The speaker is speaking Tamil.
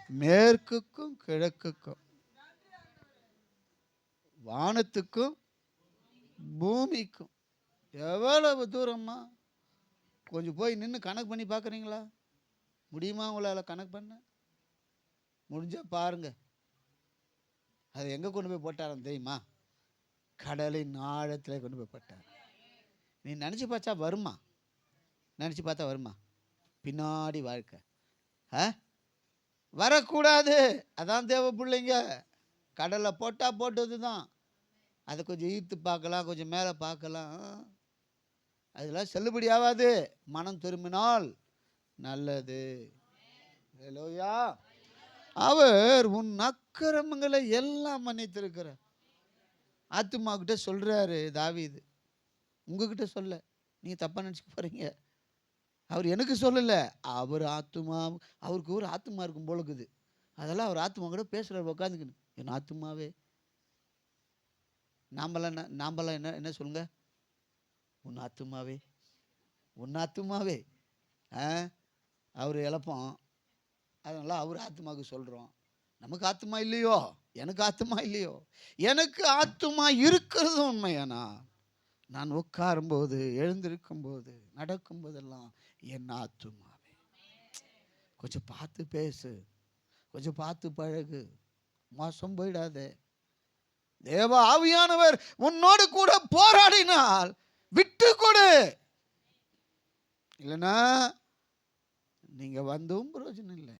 மேற்குக்கும் கிழக்குக்கும், வானத்துக்கும் பூமிக்கும். எவ்வளவு தூரமா? கொஞ்சம் போய் நின்று கணக்கு பண்ணி பார்க்குறீங்களா? முடியுமா உங்களால் கணக்கு பண்ண? முடிஞ்சா பாருங்க. அதை எங்கே கொண்டு போய் போட்டாரன் தெரியுமா? கடலின் ஆழத்தில் கொண்டு போய் போட்டார். நீ நினச்சி பார்த்தா வருமா? நினச்சி பார்த்தா வருமா? பின்னாடி வாழ்க்கை வரக்கூடாது. அதான் தேவ பிள்ளைங்க. கடலை போட்டால் போட்டது தான். அதை கொஞ்சம் ஈர்த்து பார்க்கலாம், கொஞ்சம் மேலே பார்க்கலாம். அதெல்லாம் செல்லுபடி ஆகாது. மனம் திரும்பினால் நல்லது. ஹல்லேலூயா. அவர் உன் அக்கிரமங்களை எல்லாம் மன்னித்திருக்கிறார். ஆத்துமா கிட்ட சொல்றாரு தாவீது. உங்ககிட்ட சொல்ல, நீ தப்பா நினச்சிக்க போறீங்க. அவர் எனக்கு சொல்லல, அவர் ஆத்துமா, அவருக்கு ஒரு ஆத்துமா இருக்கும் போல இருக்குது. அதெல்லாம் அவர் ஆத்துமா கூட பேசுறாரு உட்காந்துக்கணும். என் ஆத்துமாவே. நாம்பெல்லாம் என்ன என்ன சொல்லுங்க? உன் ஆத்துமாவே, உன் ஆத்துமாவே. அவர் இழப்போம். அதனால அவர் ஆத்துமாவுக்கு சொல்கிறோம். நமக்கு ஆத்துமா இல்லையோ? எனக்கு ஆத்துமா இல்லையோ? எனக்கு ஆத்துமா இருக்கிறது உண்மையானா நான் உட்காரும்போது, எழுந்திருக்கும்போது, நடக்கும்போதெல்லாம் என் ஆத்துமாவே. கொஞ்சம் பார்த்து பேசு, கொஞ்சம் பார்த்து பழகு, மோசம் போயிடாதே. தேவ ஆவியானவர் உன்னோடு கூட போராடினால் விட்டு கொடு. இல்லைன்னா நீங்க வந்தும் பிரயோஜனம் இல்லை.